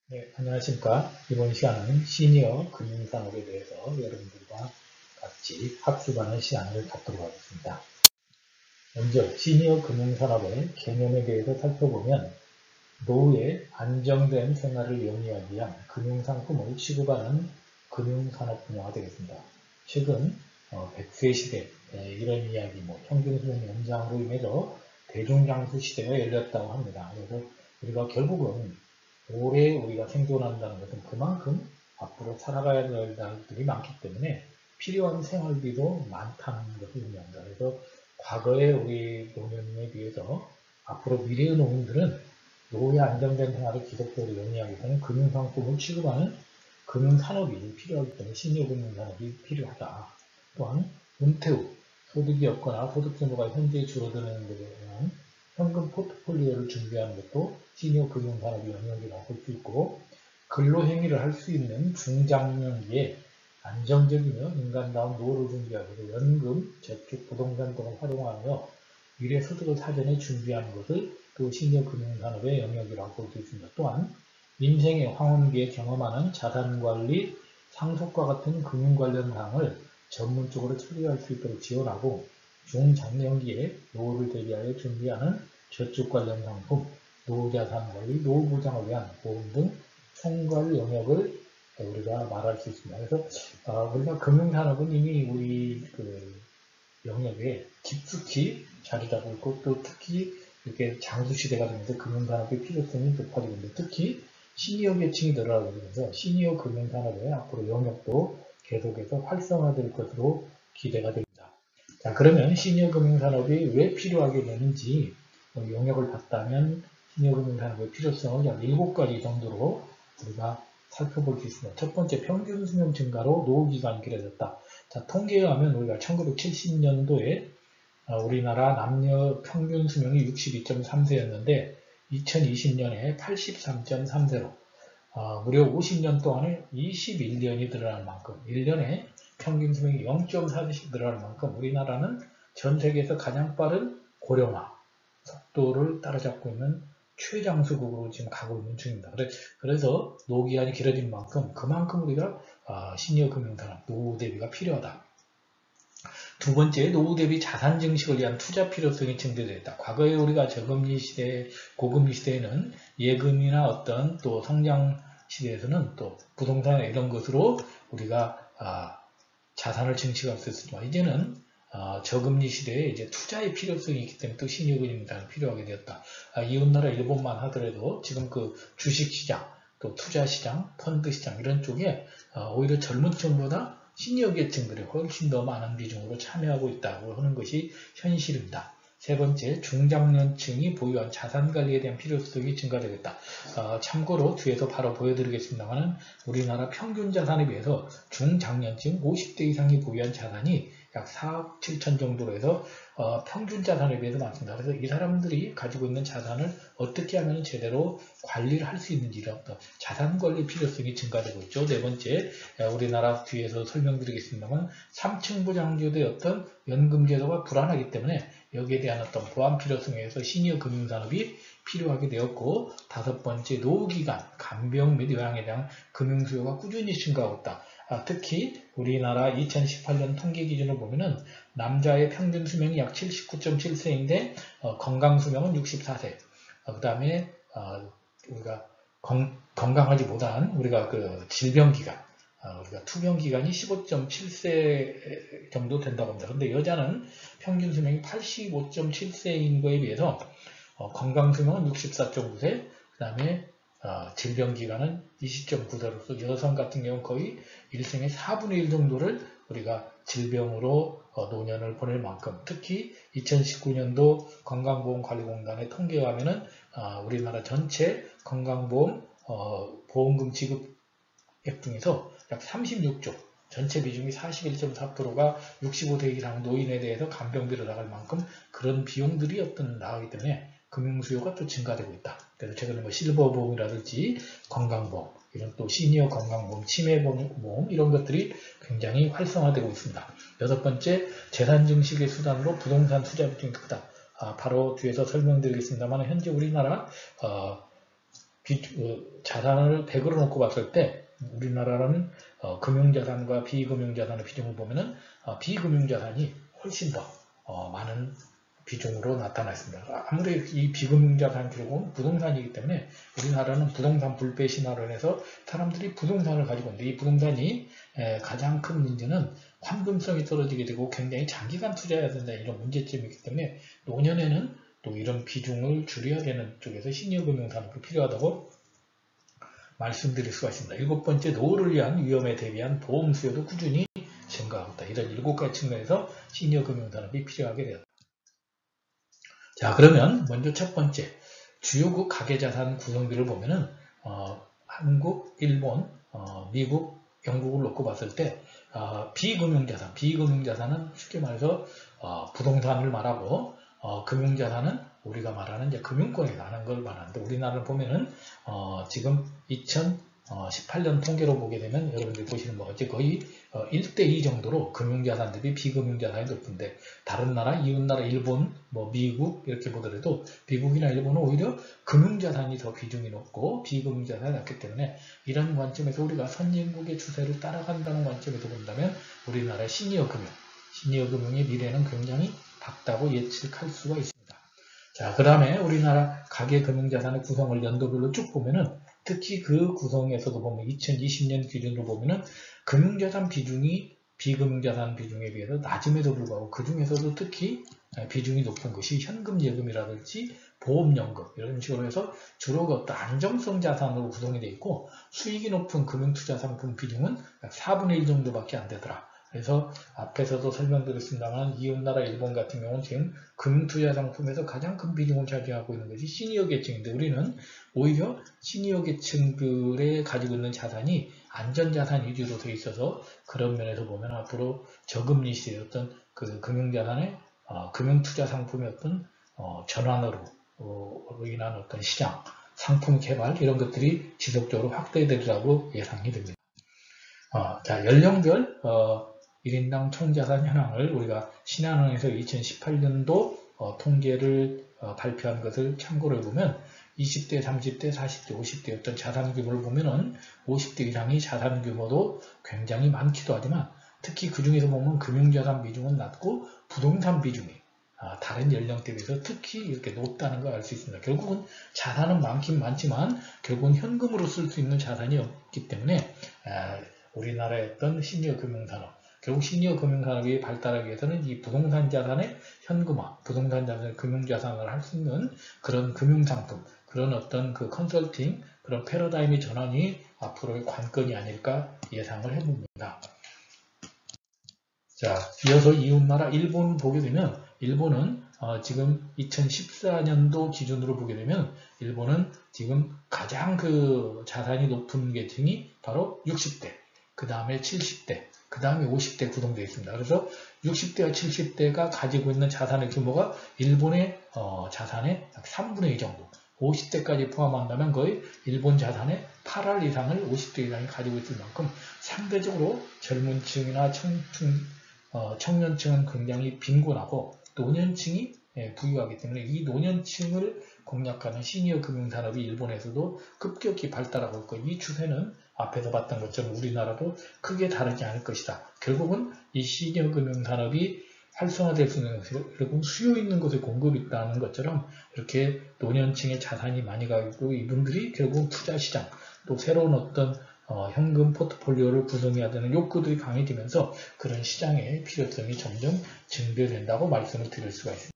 네, 안녕하십니까. 이번 시간은 시니어 금융산업에 대해서 여러분들과 같이 학습하는 시간을 갖도록 하겠습니다. 먼저 시니어 금융산업의 개념에 대해서 살펴보면 노후의 안정된 생활을 영위하기 위한 금융상품을 취급하는 금융산업 분야가 되겠습니다. 최근 100세 시대 이런 이야기, 평균수명 연장으로 인해서 대중장수 시대가 열렸다고 합니다. 그래서 우리가 결국은 오래 우리가 생존한다는 것은 그만큼 앞으로 살아가야 될 날들이 많기 때문에 필요한 생활비도 많다는 것을 의미합니다. 그래서 과거의 우리 노년에 비해서 앞으로 미래의 노인들은 노후의 안정된 생활을 지속적으로 영위하기 위해서는 금융상품을 취급하는 금융산업이 필요하기 때문에 시니어 금융산업이 필요하다. 또한 은퇴 후 소득이 없거나 소득 규모가 현재 줄어드는 데에 대한 현금 포트폴리오를 준비하는 것도 시니어 금융산업의 영역이라고 볼 수 있고, 근로행위를 할 수 있는 중장년기에 안정적이며 인간다운 노후를 준비하기 위해서 연금, 저축, 부동산 등을 활용하며 미래 소득을 사전에 준비하는 것을 또 시니어 금융산업의 영역이라고 볼 수 있습니다. 또한 인생의 황혼기에 경험하는 자산관리, 상속과 같은 금융 관련 사항을 전문적으로 처리할 수 있도록 지원하고, 중장년기에 노후를 대비하여 준비하는 저축 관련 상품, 노후자산 관리, 노후 보장을 위한 보험 등 총괄 영역을 우리가 말할 수 있습니다. 그래서 우리가 금융산업은 이미 우리 영역에 깊숙이 자리 잡고 있고, 또 특히 이렇게 장수시대가 되면서 금융산업의 필요성이 높아지고 있는데, 특히 시니어 계층이 늘어나고 있면서 시니어 금융산업의 앞으로 영역도 계속해서 활성화될 것으로 기대가 됩니다. 자, 그러면 시니어 금융산업이 왜 필요하게 되는지 영역을 봤다면 시니어 금융산업의 필요성을 약 7가지 정도로 우리가 살펴볼 수 있습니다. 첫 번째, 평균 수명 증가로 노후 기간이 길어졌다. 자, 통계에 하면 우리가 1970년도에 우리나라 남녀 평균 수명이 62.3세였는데 2020년에 83.3세로 무려 50년 동안에 21년이 늘어날 만큼, 1년에 평균 수명이 0.4씩 늘어날 만큼 우리나라는 전 세계에서 가장 빠른 고령화 속도를 따라잡고 있는 최장수국으로 지금 가고 있는 중입니다. 그래서 노후기간이 길어진 만큼 그만큼 우리가 시니어 금융산업 노후 대비가 필요하다. 두 번째, 노후 대비 자산 증식을 위한 투자 필요성이 증대됐다. 과거에 우리가 저금리 시대, 고금리 시대에는 예금이나 어떤 또 성장 시대에서는 또 부동산 이런 것으로 우리가 자산을 증식할 수 있었지만, 이제는 저금리 시대에 이제 투자의 필요성이 있기 때문에 또 시니어 금융산업이 필요하게 되었다. 이웃나라 일본만 하더라도 지금 그 주식시장, 또 투자시장, 펀드시장 이런 쪽에 오히려 젊은 층보다 시니어 계층들이 훨씬 더 많은 비중으로 참여하고 있다고 하는 것이 현실입니다. 세 번째, 중장년층이 보유한 자산관리에 대한 필요성이 증가되겠다. 참고로 뒤에서 바로 보여드리겠습니다만 우리나라 평균 자산에 비해서 중장년층 50대 이상이 보유한 자산이 약 4억 7천 정도로 해서 평균 자산에 비해서 많습니다. 그래서 이 사람들이 가지고 있는 자산을 어떻게 하면 제대로 관리를 할 수 있는지 이런 자산관리 필요성이 증가되고 있죠. 네 번째, 우리나라 뒤에서 설명드리겠습니다만 3층 부장제도의 어떤 연금제도가 불안하기 때문에 여기에 대한 어떤 보완 필요성에 의해서 시니어 금융산업이 필요하게 되었고, 다섯 번째, 노후기간, 간병 및 요양에 대한 금융수요가 꾸준히 증가하고 있다. 특히 우리나라 2018년 통계 기준을 보면은 남자의 평균 수명이 약 79.7세인데 건강 수명은 64세. 그 다음에 우리가 건강하지 못한 우리가 그 질병 기간, 우리가 투병 기간이 15.7세 정도 된다고 합니다. 그런데 여자는 평균 수명이 85.7세인 거에 비해서 건강 수명은 64.9세, 그 다음에 질병 기간은 20.9세로서 여성 같은 경우는 거의 일생의 4분의 1 정도를 우리가 질병으로 노년을 보낼 만큼, 특히 2019년도 건강보험관리공단의 통계에 하면은 우리나라 전체 건강보험 보험금 지급액 중에서 약 36조, 전체 비중이 41.4%가 65세 이상 노인에 대해서 간병비로 나갈 만큼 그런 비용들이 나가기 때문에 금융수요가 또 증가되고 있다. 그래서 최근에 실버보험이라든지 건강보험, 이런 또 시니어 건강보험, 치매보험 이런 것들이 굉장히 활성화되고 있습니다. 여섯 번째, 재산 증식의 수단으로 부동산 투자 비중이 크다. 바로 뒤에서 설명드리겠습니다만 현재 우리나라 자산을 100으로 놓고 봤을 때 우리나라는 금융자산과 비금융자산의 비중을 보면은 비금융자산이 훨씬 더 많은 비중으로 나타나 있습니다. 아무래도 이 비금융자산 기록은 부동산이기 때문에 우리나라는 부동산 불패 신화로 인해서 사람들이 부동산을 가지고 있는데 이 부동산이 가장 큰 문제는 환금성이 떨어지게 되고 굉장히 장기간 투자해야 된다 이런 문제점이 있기 때문에 노년에는 또 이런 비중을 줄여야 되는 쪽에서 시니어금융산업이 필요하다고 말씀드릴 수가 있습니다. 7번째, 노후를 위한 위험에 대비한 보험 수요도 꾸준히 증가하고 있다. 이런 7가지 측면에서 시니어금융산업이 필요하게 되었다. 자, 그러면 먼저 첫 번째, 주요국 가계자산 구성비를 보면은 한국, 일본, 미국, 영국을 놓고 봤을 때 비금융자산은 쉽게 말해서 부동산을 말하고 금융자산은 우리가 말하는 이제 금융권에 나는 걸 말하는데 우리나라를 보면은 지금 2018년 통계로 보게 되면 여러분들이 보시는 것 같이 거의 1대2 정도로 금융자산 대비 비금융자산이 높은데 다른 나라, 이웃나라, 일본, 미국 이렇게 보더라도 미국이나 일본은 오히려 금융자산이 더 비중이 높고 비금융자산이 낮기 때문에 이런 관점에서 우리가 선진국의 추세를 따라간다는 관점에서 본다면 우리나라의 시니어금융의 미래는 굉장히 밝다고 예측할 수가 있습니다. 자, 그 다음에 우리나라 가계금융자산의 구성을 연도별로 쭉 보면은 특히 그 구성에서도 보면 2020년 기준으로 보면은 금융자산 비중이 비금융자산 비중에 비해서 낮음에도 불구하고 그 중에서도 특히 비중이 높은 것이 현금예금이라든지 보험연금 이런 식으로 해서 주로 어떤 안정성 자산으로 구성이 되어 있고 수익이 높은 금융투자상품 비중은 약 4분의 1 정도밖에 안 되더라. 그래서 앞에서도 설명드렸습니다만 이웃나라 일본 같은 경우는 지금 금융투자 상품에서 가장 큰 비중을 차지하고 있는 것이 시니어 계층인데 우리는 오히려 시니어 계층들에 가지고 있는 자산이 안전자산 위주로 되어 있어서 그런 면에서 보면 앞으로 저금리 시대의 어떤 그 금융자산의 금융투자 상품의 어떤 전환으로 인한 어떤 시장, 상품 개발 이런 것들이 지속적으로 확대되리라고 예상이 됩니다. 자, 연령별 1인당 총자산 현황을 우리가 신한은행에서 2018년도 통계를 발표한 것을 참고를 해보면 20대, 30대, 40대, 50대 어떤 자산 규모를 보면은 50대 이상이 자산 규모도 굉장히 많기도 하지만 특히 그 중에서 보면 금융자산 비중은 낮고 부동산 비중이 다른 연령대에 비해서 특히 이렇게 높다는 걸 알 수 있습니다. 결국은 자산은 많긴 많지만 결국은 현금으로 쓸 수 있는 자산이 없기 때문에 우리나라의 어떤 시니어 금융산업, 결국 시니어 금융산업이 발달하기 위해서는 이 부동산 자산의 현금화, 부동산 자산의 금융자산을 할 수 있는 그런 금융상품, 그런 어떤 그 컨설팅, 그런 패러다임의 전환이 앞으로의 관건이 아닐까 예상을 해봅니다. 자, 이어서 이웃나라 일본을 보게 되면 일본은 지금 2014년도 기준으로 보게 되면 일본은 지금 가장 그 자산이 높은 계층이 바로 60대, 그 다음에 70대, 그 다음에 50대 구성되어 있습니다. 그래서 60대와 70대가 가지고 있는 자산의 규모가 일본의 자산의 약 3분의 2 정도, 50대까지 포함한다면 거의 일본 자산의 8할 이상을 50대 이상이 가지고 있을 만큼 상대적으로 젊은 층이나 청년층은 굉장히 빈곤하고 노년층이 부유하기 때문에 이 노년층을 공략하는 시니어 금융산업이 일본에서도 급격히 발달하고 있고 이 추세는 앞에서 봤던 것처럼 우리나라도 크게 다르지 않을 것이다. 결국은 이 시니어 금융산업이 활성화될 수 있는 것이 결국 수요 있는 곳에 공급이 있다는 것처럼 이렇게 노년층의 자산이 많이 가고 이분들이 결국 투자시장 또 새로운 어떤 현금 포트폴리오를 구성해야 되는 욕구들이 강해지면서 그런 시장의 필요성이 점점 증대된다고 말씀을 드릴 수가 있습니다.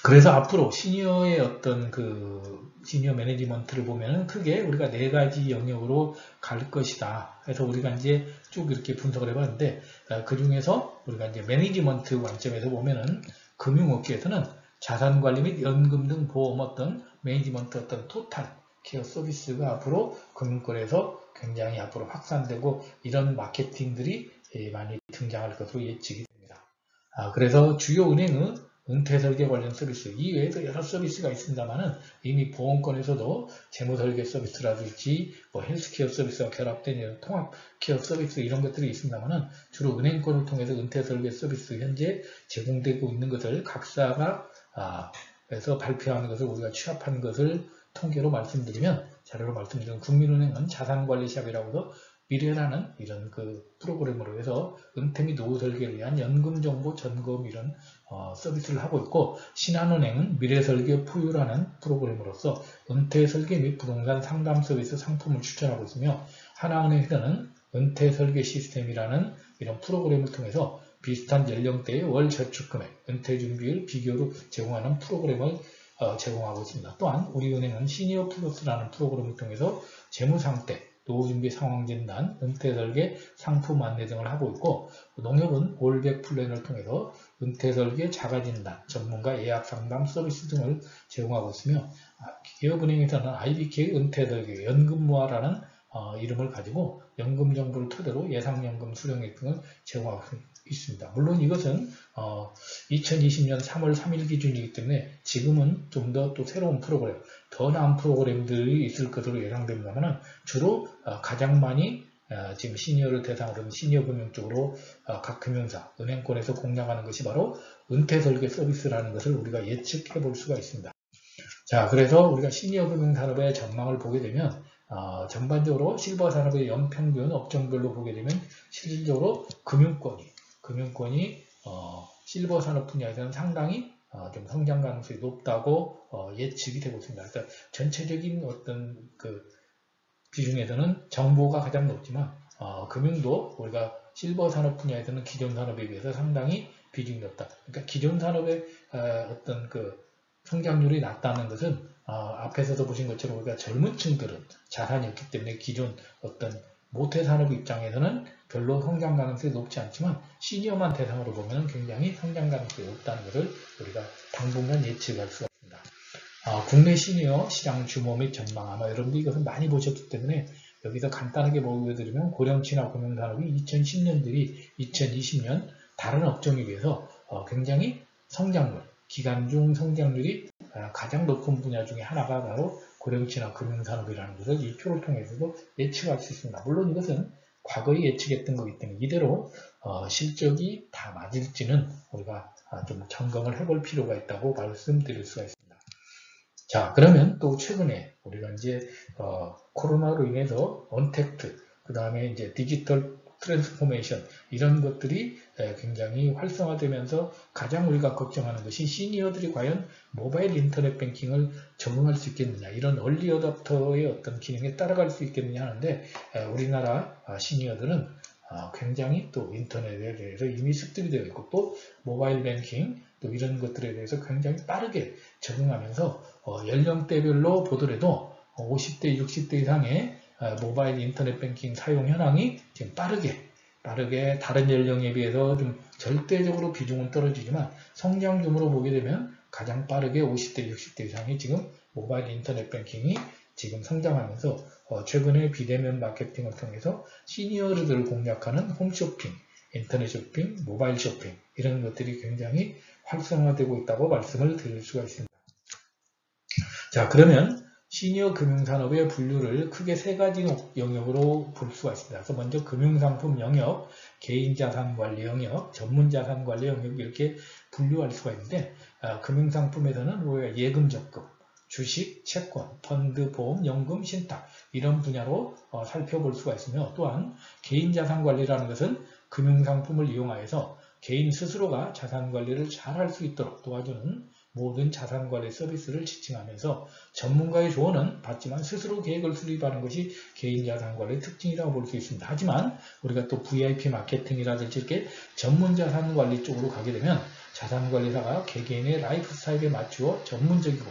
그래서 앞으로 시니어의 어떤 그 시니어 매니지먼트를 보면은 크게 우리가 4가지 영역으로 갈 것이다. 그래서 우리가 이제 쭉 이렇게 분석을 해봤는데 그 중에서 우리가 이제 매니지먼트 관점에서 보면은 금융업계에서는 자산관리 및 연금 등 보험 어떤 매니지먼트 어떤 토탈 케어 서비스가 앞으로 금융권에서 굉장히 앞으로 확산되고 이런 마케팅들이 많이 등장할 것으로 예측이 됩니다. 그래서 주요 은행은 은퇴설계 관련 서비스 이외에도 여러 서비스가 있습니다만은 이미 보험권에서도 재무설계 서비스라든지 헬스케어 서비스와 결합된 통합 케어 서비스 이런 것들이 있습니다만은 주로 은행권을 통해서 은퇴설계 서비스 현재 제공되고 있는 것을 각사가 그래서 발표하는 것을 우리가 취합하는 것을 통계로 말씀드리면, 자료로 말씀드리면 국민은행은 자산관리샵이라고도 미래라는 이런 그 프로그램으로 해서 은퇴 및 노후 설계를 위한 연금정보 점검 이런 서비스를 하고 있고, 신한은행은 미래설계 푸유라는 프로그램으로서 은퇴 설계 및 부동산 상담 서비스 상품을 추천하고 있으며, 하나은행에서는 은퇴 설계 시스템이라는 이런 프로그램을 통해서 비슷한 연령대의 월 저축금액, 은퇴 준비율 비교로 제공하는 프로그램을 제공하고 있습니다. 또한 우리은행은 시니어 플러스라는 프로그램을 통해서 재무상태, 노후준비 상황진단, 은퇴설계, 상품 안내 등을 하고 있고, 농협은 올백 플랜을 통해서 은퇴설계, 자가진단, 전문가 예약상담 서비스 등을 제공하고 있으며, 기업은행에서는 IBK 은퇴설계, 연금무화라는 이름을 가지고 연금 정보를 토대로 예상연금 수령액 등을 제공하고 있습니다. 물론 이것은 2020년 3월 3일 기준이기 때문에 지금은 좀 더 또 새로운 프로그램, 더 나은 프로그램들이 있을 것으로 예상됩니다만, 주로 가장 많이 지금 시니어를 대상으로 시니어 금융 쪽으로 각 금융사, 은행권에서 공략하는 것이 바로 은퇴설계 서비스라는 것을 우리가 예측해 볼 수가 있습니다. 자, 그래서 우리가 시니어 금융 산업의 전망을 보게 되면 전반적으로 실버 산업의 연평균 업종별로 보게 되면 실질적으로 금융권이 실버 산업 분야에서는 상당히 좀 성장 가능성이 높다고 예측이 되고 있습니다. 그래서 전체적인 어떤 그 비중에서는 정보가 가장 높지만 금융도 우리가 실버 산업 분야에서는 기존 산업에 비해서 상당히 비중이 높다. 그러니까 기존 산업의 어떤 그 성장률이 낮다는 것은 앞에서도 보신 것처럼 우리가 젊은 층들은 자산이 없기 때문에 기존 어떤 모태산업 입장에서는 별로 성장 가능성이 높지 않지만 시니어만 대상으로 보면 굉장히 성장 가능성이 높다는 것을 우리가 당분간 예측할 수가 있습니다. 국내 시니어 시장 규모 및 전망, 아마 여러분들이 이것을 많이 보셨기 때문에 여기서 간단하게 보여드리면 고령층이나 금융산업이 2010년 대비 2020년 다른 업종에 비해서 굉장히 성장률, 기간 중 성장률이 가장 높은 분야 중에 하나가 바로 고령층이나 금융산업이라는 것을 이 표를 통해서도 예측할 수 있습니다. 물론 이것은 과거에 예측했던 거기 때문에 이대로 실적이 다 맞을지는 우리가 좀 점검을 해볼 필요가 있다고 말씀드릴 수가 있습니다. 자, 그러면 또 최근에 우리가 이제 코로나로 인해서 언택트, 그 다음에 이제 디지털 트랜스포메이션 이런 것들이 굉장히 활성화되면서 가장 우리가 걱정하는 것이 시니어들이 과연 모바일 인터넷 뱅킹을 적응할 수 있겠느냐, 이런 얼리 어답터의 어떤 기능에 따라갈 수 있겠느냐 하는데, 우리나라 시니어들은 굉장히 또 인터넷에 대해서 이미 습득이 되어 있고 또 모바일 뱅킹 또 이런 것들에 대해서 굉장히 빠르게 적응하면서 연령대별로 보더라도 50대, 60대 이상의 모바일 인터넷 뱅킹 사용 현황이 지금 빠르게 다른 연령에 비해서 좀 절대적으로 비중은 떨어지지만 성장 규모로 보게 되면 가장 빠르게 50대, 60대 이상이 지금 모바일 인터넷 뱅킹이 지금 성장하면서 최근에 비대면 마케팅을 통해서 시니어들을 공략하는 홈쇼핑, 인터넷 쇼핑, 모바일 쇼핑 이런 것들이 굉장히 활성화되고 있다고 말씀을 드릴 수가 있습니다. 자, 그러면 시니어 금융산업의 분류를 크게 세 가지 영역으로 볼 수가 있습니다. 그래서 먼저 금융상품 영역, 개인자산관리 영역, 전문자산관리 영역 이렇게 분류할 수가 있는데, 금융상품에서는 우리가 예금 적금, 주식, 채권, 펀드, 보험, 연금, 신탁 이런 분야로 살펴볼 수가 있으며, 또한 개인자산관리라는 것은 금융상품을 이용하여서 개인 스스로가 자산관리를 잘 할 수 있도록 도와주는 모든 자산관리 서비스를 지칭하면서 전문가의 조언은 받지만 스스로 계획을 수립하는 것이 개인자산관리의 특징이라고 볼 수 있습니다. 하지만 우리가 또 VIP 마케팅이라든지 이렇게 전문자산관리 쪽으로 가게 되면 자산관리사가 개개인의 라이프 스타일에 맞추어 전문적이고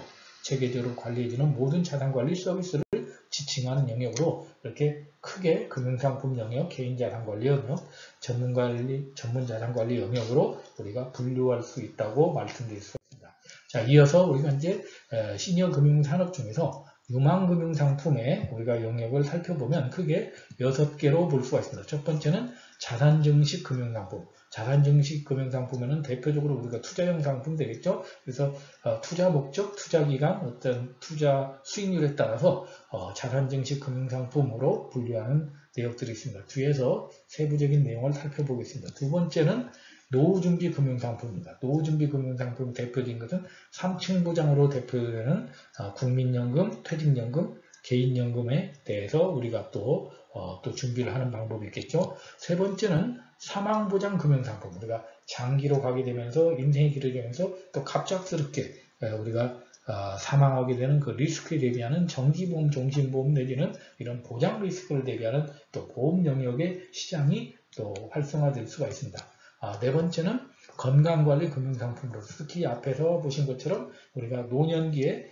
체계적으로 관리해주는 모든 자산관리 서비스를 지칭하는 영역으로 이렇게 크게 금융상품 영역, 개인자산관리 영역, 전문자산관리 영역으로 우리가 분류할 수 있다고 말씀드릴 수 있습니다. 자, 이어서 우리가 이제 시니어 금융산업 중에서 유망금융상품의 우리가 영역을 살펴보면 크게 6개로 볼 수가 있습니다. 첫 번째는 자산증식 금융상품. 자산증식 금융상품에는 대표적으로 우리가 투자형 상품 되겠죠. 그래서 투자 목적, 투자 기간, 어떤 투자 수익률에 따라서 자산증식 금융상품으로 분류하는 내역들이 있습니다. 뒤에서 세부적인 내용을 살펴보겠습니다. 두 번째는 노후준비 금융상품입니다. 노후준비 금융상품 대표적인 것은 3층 보장으로 대표되는 국민연금, 퇴직연금, 개인연금에 대해서 우리가 또 준비를 하는 방법이 있겠죠. 세 번째는 사망보장 금융상품. 우리가 장기로 가게 되면서 인생이 길어지면서 또 갑작스럽게 우리가 사망하게 되는 그 리스크에 대비하는 정기보험, 종신보험 내지는 이런 보장 리스크를 대비하는 또 보험 영역의 시장이 또 활성화될 수가 있습니다. 네 번째는 건강관리 금융상품으로 특히 앞에서 보신 것처럼 우리가 노년기에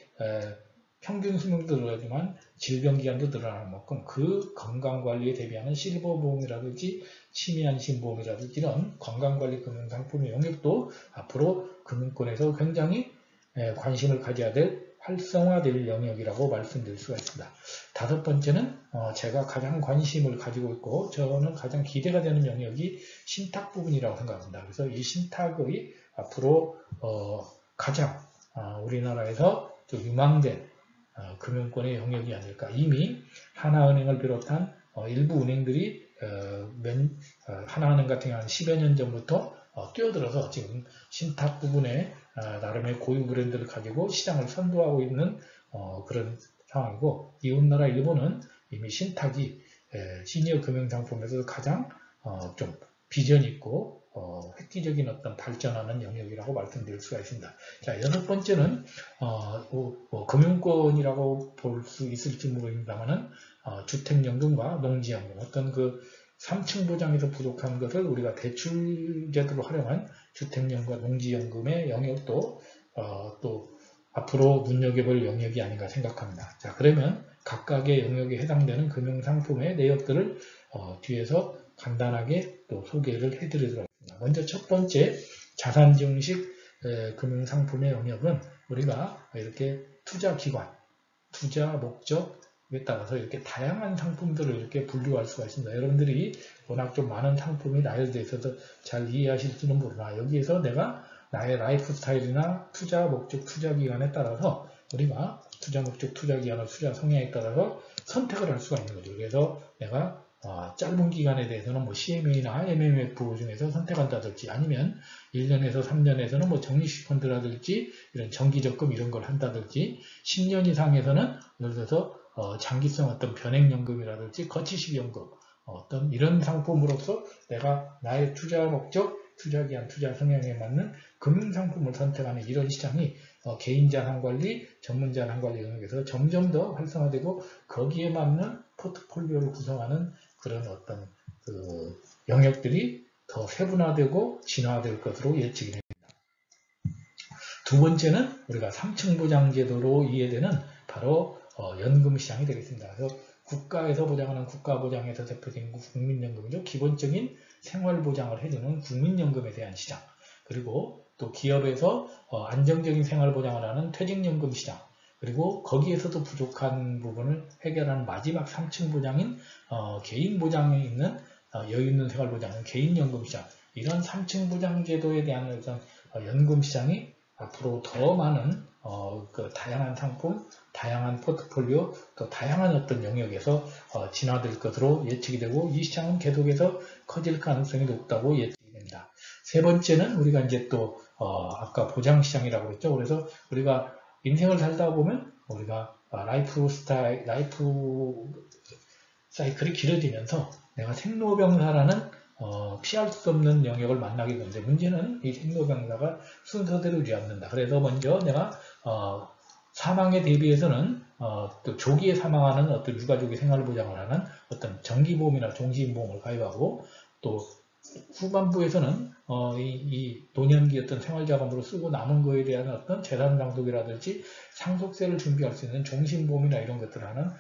평균 수명도 늘어나지만 질병기간도 늘어나는 만큼 그 건강관리에 대비하는 실버보험이라든지 치매안심보험이라든지 이런 건강관리 금융상품의 영역도 앞으로 금융권에서 굉장히 관심을 가져야 될 활성화될 영역이라고 말씀드릴 수가 있습니다. 다섯 번째는 제가 가장 관심을 가지고 있고 저는 가장 기대가 되는 영역이 신탁 부분이라고 생각합니다. 그래서 이 신탁의 앞으로 가장 우리나라에서 좀 유망된 금융권의 영역이 아닐까. 이미 하나은행을 비롯한 일부 은행들이 하나은행 같은 경우는 10여 년 전부터 뛰어들어서 지금 신탁 부분에 나름의 고유 브랜드를 가지고 시장을 선도하고 있는 그런 상황이고, 이웃나라 일본은 이미 신탁이 시니어 금융상품에서 가장 좀 비전 있고 획기적인 어떤 발전하는 영역이라고 말씀드릴 수가 있습니다. 자, 여섯 번째는 금융권이라고 볼 수 있을지 모르겠습니다만은 주택연금과 농지연금, 어떤 그 3층 보장에서 부족한 것을 우리가 대출 제도로 활용한 주택연금과 농지연금의 영역도 또 앞으로 눈여겨볼 영역이 아닌가 생각합니다. 자, 그러면 각각의 영역에 해당되는 금융상품의 내역들을 뒤에서 간단하게 또 소개를 해드리도록 하겠습니다. 먼저 첫 번째 자산증식 금융상품의 영역은 우리가 이렇게 투자기관, 투자 목적에 따라서 이렇게 다양한 상품들을 이렇게 분류할 수가 있습니다. 여러분들이 워낙 좀 많은 상품이 나열되어 있어서 잘 이해하실지는 모르나 여기에서 내가 나의 라이프 스타일이나 투자 목적, 투자 기간에 따라서 우리가 투자 목적, 투자 기간과 투자 성향에 따라서 선택을 할 수가 있는 거죠. 그래서 내가 짧은 기간에 대해서는 뭐 CMA나 MMF 중에서 선택한다든지 아니면 1년에서 3년에서는 뭐 적립식 펀드라든지 이런 정기적금 이런 걸 한다든지 10년 이상에서는 예를 들어서 장기성 어떤 변액연금이라든지 거치식 연금 어떤 이런 상품으로서 내가 나의 투자 목적, 투자 기한, 투자 성향에 맞는 금융상품을 선택하는 이런 시장이 개인 자산관리, 전문 자산관리 영역에서 점점 더 활성화되고 거기에 맞는 포트폴리오를 구성하는 그런 어떤 그 영역들이 더 세분화되고 진화될 것으로 예측이 됩니다. 두 번째는 우리가 3층 보장 제도로 이해되는 바로 연금 시장이 되겠습니다. 그래서 국가에서 보장하는 국가보장에서 대표적인 국민연금이죠. 기본적인 생활보장을 해주는 국민연금에 대한 시장, 그리고 또 기업에서 안정적인 생활보장을 하는 퇴직연금 시장, 그리고 거기에서도 부족한 부분을 해결하는 마지막 3층 보장인 개인 보장에 있는 여유 있는 생활보장은 개인연금 시장, 이런 3층 보장 제도에 대한 어떤 연금 시장이 앞으로 더 많은 그 다양한 상품, 다양한 포트폴리오, 또 다양한 어떤 영역에서 진화될 것으로 예측이 되고 이 시장은 계속해서 커질 가능성이 높다고 예측이 됩니다. 세 번째는 우리가 이제 또 아까 보장 시장이라고 했죠. 그래서 우리가 인생을 살다 보면 우리가 라이프 사이클이 길어지면서 내가 생로병사라는 피할 수 없는 영역을 만나게 되는데 문제는 이 생로병사가 순서대로 되지 않는다. 그래서 먼저 내가 사망에 대비해서는 또 조기에 사망하는 어떤 유가족의 생활보장을 하는 어떤 정기보험이나 종신보험을 가입하고 또 후반부에서는 이 노년기 어떤 생활자금으로 쓰고 남은 거에 대한 어떤 재산장독이라든지 상속세를 준비할 수 있는 종신보험이나 이런 것들을 하는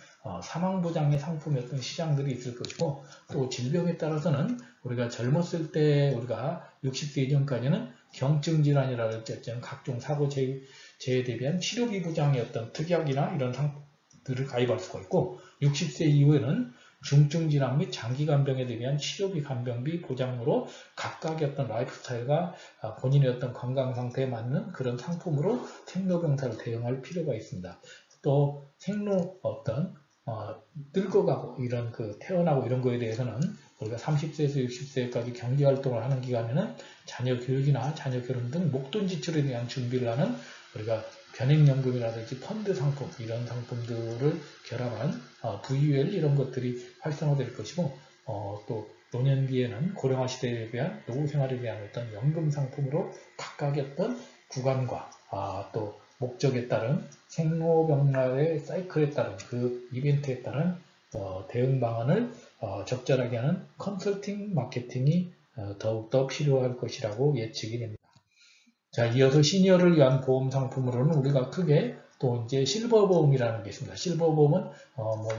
사망보장의 상품의 어떤 시장들이 있을 것이고 또 질병에 따라서는 우리가 젊었을 때 우리가 60세 이전까지는 경증질환이라든지 어떤 각종 사고재해에 대비한 치료비 보장의 어떤 특약이나 이런 상품들을 가입할 수가 있고 60세 이후에는 중증질환 및 장기간병에 대비한 치료비, 간병비 보장으로 각각의 어떤 라이프 스타일과 본인의 어떤 건강 상태에 맞는 그런 상품으로 생로병사를 대응할 필요가 있습니다. 또 생로 어떤 늙어가고 이런 그 태어나고 이런 거에 대해서는 우리가 30세에서 60세까지 경제활동을 하는 기간에는 자녀 교육이나 자녀 결혼 등 목돈 지출에 대한 준비를 하는 우리가 변액연금이라든지 펀드 상품 이런 상품들을 결합한 VUL 이런 것들이 활성화될 것이고 또 노년기에는 고령화 시대에 대한 노후 생활에 대한 어떤 연금 상품으로 각각의 어떤 구간과 또 목적에 따른 생로병사의 사이클에 따른 그 이벤트에 따른 대응 방안을 적절하게 하는 컨설팅 마케팅이 더욱더 필요할 것이라고 예측이 됩니다. 자, 이어서 시니어를 위한 보험 상품으로는 우리가 크게 또 이제 실버 보험이라는 게 있습니다. 실버 보험은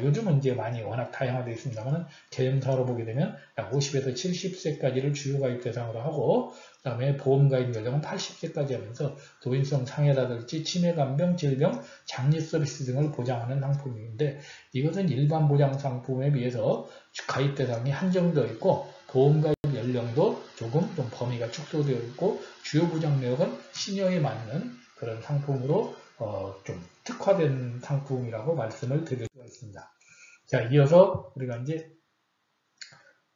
요즘은 이제 많이 워낙 다양화되어 있습니다만 개념사로 보게 되면 약 50에서 70세까지를 주요 가입 대상으로 하고 그다음에 보험 가입 연령은 80세까지 하면서 노인성 장애라든지 치매, 간병, 질병, 장리 서비스 등을 보장하는 상품인데 이것은 일반 보장 상품에 비해서 가입 대상이 한정되어 있고 보험 가입 연령도 조금 좀 범위가 축소되어 있고 주요 보장 내역은 시니어에 맞는 그런 상품으로 좀 특화된 상품이라고 말씀을 드릴 수가 있습니다. 자, 이어서 우리가 이제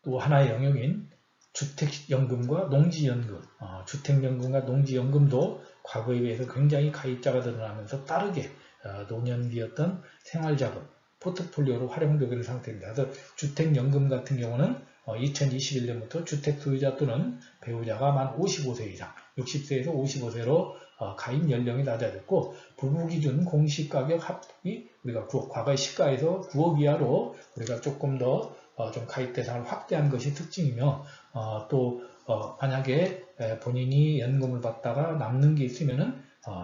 또 하나의 영역인 주택연금과 농지연금, 주택연금과 농지연금도 과거에 비해서 굉장히 가입자가 늘어나면서 빠르게 노년기였던 생활자금, 포트폴리오로 활용되고 있는 상태입니다. 그래서 주택연금 같은 경우는 2021년부터 주택소유자 또는 배우자가 만 55세 이상, 60세에서 55세로 가입 연령이 낮아졌고 부부 기준 공시가격 합이 우리가 과거의 시가에서 9억 이하로 우리가 조금 더 좀 가입 대상을 확대한 것이 특징이며 또 만약에 본인이 연금을 받다가 남는 게 있으면은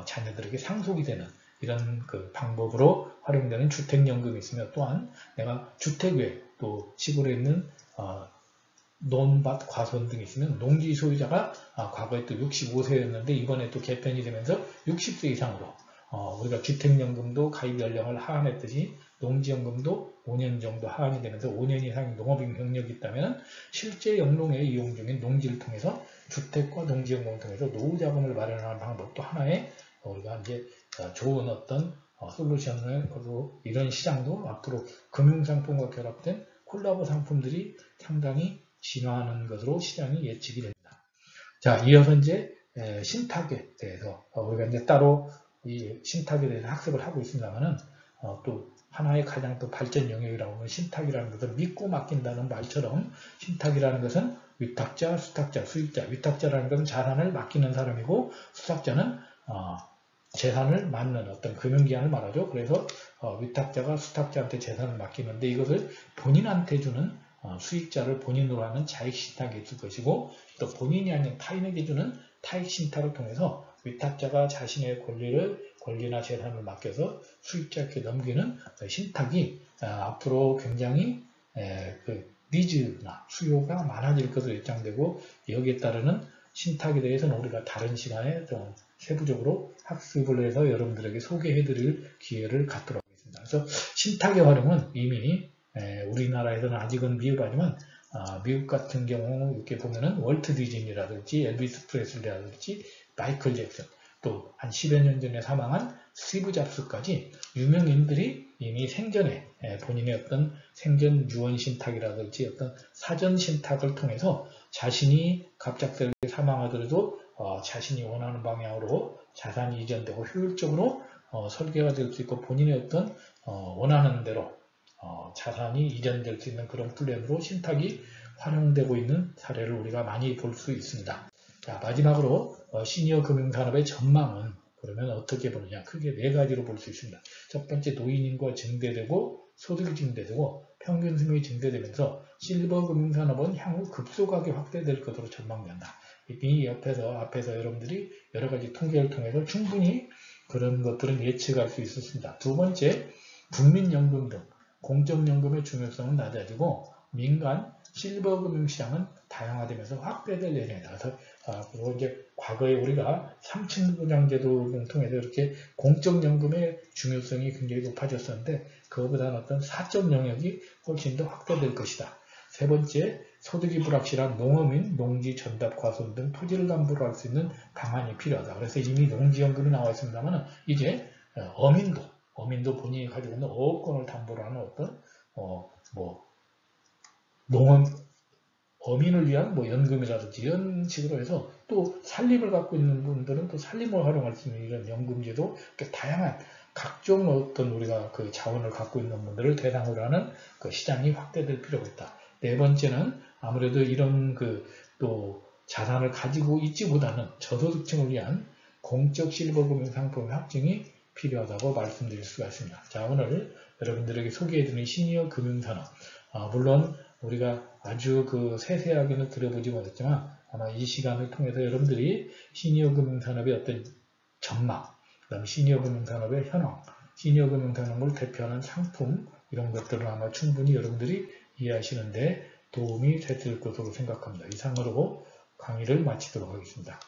자녀들에게 상속이 되는 이런 그 방법으로 활용되는 주택연금이 있으며 또한 내가 주택 외 또 시골에 있는 논밭, 과수원 등이 있으면 농지 소유자가 과거에 또 65세였는데 이번에 또 개편이 되면서 60세 이상으로 우리가 주택연금도 가입 연령을 하한했듯이 농지연금도 5년 정도 하한이 되면서 5년 이상의 농업인 경력이 있다면 실제 영농에 이용 중인 농지를 통해서 주택과 농지연금을 통해서 노후자금을 마련하는 방법도 하나의 우리가 이제 좋은 어떤 솔루션으로 이런 시장도 앞으로 금융상품과 결합된 콜라보 상품들이 상당히 진화하는 것으로 시장이 예측이 됩니다. 자, 이어서 이제 신탁에 대해서 우리가 이제 따로 이 신탁에 대해서 학습을 하고 있습니다만은 또 하나의 가장 또 발전 영역이라고 하면 신탁이라는 것은 믿고 맡긴다는 말처럼 신탁이라는 것은 위탁자, 수탁자, 수익자, 위탁자라는 것은 자산을 맡기는 사람이고 수탁자는 재산을 맡는 어떤 금융기관을 말하죠. 그래서 위탁자가 수탁자한테 재산을 맡기는데 이것을 본인한테 주는 수익자를 본인으로 하는 자익신탁이 있을 것이고 또 본인이 아닌 타인에게 주는 타익신탁을 통해서 위탁자가 자신의 권리나 재산을 맡겨서 수익자에게 넘기는 신탁이 앞으로 굉장히 그 니즈나 수요가 많아질 것으로 예상되고 여기에 따르는 신탁에 대해서는 우리가 다른 시간에 좀 세부적으로 학습을 해서 여러분들에게 소개해드릴 기회를 갖도록 하겠습니다. 그래서 신탁의 활용은 이미 우리나라에서는 아직은 미흡하지만 미국 같은 경우 이렇게 보면은 월트 디즈니라든지 엘비스 프레슬리라든지 마이클 잭슨 또 한 10여 년 전에 사망한 스티브 잡스까지 유명인들이 이미 생전에 본인의 어떤 생전 유언 신탁이라든지 어떤 사전 신탁을 통해서 자신이 갑작스럽게 사망하더라도 자신이 원하는 방향으로 자산이 이전되고 효율적으로 설계가 될 수 있고 본인의 어떤 원하는 대로 자산이 이전될 수 있는 그런 플랜으로 신탁이 활용되고 있는 사례를 우리가 많이 볼 수 있습니다. 자, 마지막으로 시니어 금융산업의 전망은 그러면 어떻게 보느냐 크게 네 가지로 볼 수 있습니다. 첫 번째 노인인구가 증대되고 소득이 증대되고 평균 수명이 증대되면서 실버 금융산업은 향후 급속하게 확대될 것으로 전망된다. 이 앞에서 여러분들이 여러 가지 통계를 통해서 충분히 그런 것들은 예측할 수 있었습니다. 두 번째 국민연금 등 공적연금의 중요성은 낮아지고 민간 실버 금융시장은 다양화되면서 확대될 예정이다. 그래서 그리고 이제 과거에 우리가 3층 보장제도를 통해서 이렇게 공적연금의 중요성이 굉장히 높아졌었는데 그거보다는 어떤 사적 영역이 훨씬 더 확대될 것이다. 세 번째, 소득이 불확실한 농어민, 농지, 전답, 과수원 등 토지를 담보로 할 수 있는 방안이 필요하다. 그래서 이미 농지연금이 나와 있습니다만 이제 어민도 본인이 가지고 있는 어업권을 담보로 하는 어떤 농업 서민을 위한 뭐 연금이라든지 이런 식으로 해서 또 살림을 갖고 있는 분들은 또 살림을 활용할 수 있는 이런 연금제도 다양한 각종 어떤 우리가 그 자원을 갖고 있는 분들을 대상으로 하는 그 시장이 확대될 필요가 있다. 네 번째는 아무래도 이런 또 자산을 가지고 있지보다는 저소득층을 위한 공적 실버금융 상품 확증이 필요하다고 말씀드릴 수가 있습니다. 자, 오늘 여러분들에게 소개해드린 시니어 금융산업, 물론 우리가 아주 세세하게는 들어보지 못했지만 아마 이 시간을 통해서 여러분들이 시니어 금융산업의 어떤 전망, 그다음 시니어 금융산업의 현황, 시니어 금융산업을 대표하는 상품 이런 것들을 아마 충분히 여러분들이 이해하시는데 도움이 됐을 것으로 생각합니다. 이상으로 강의를 마치도록 하겠습니다.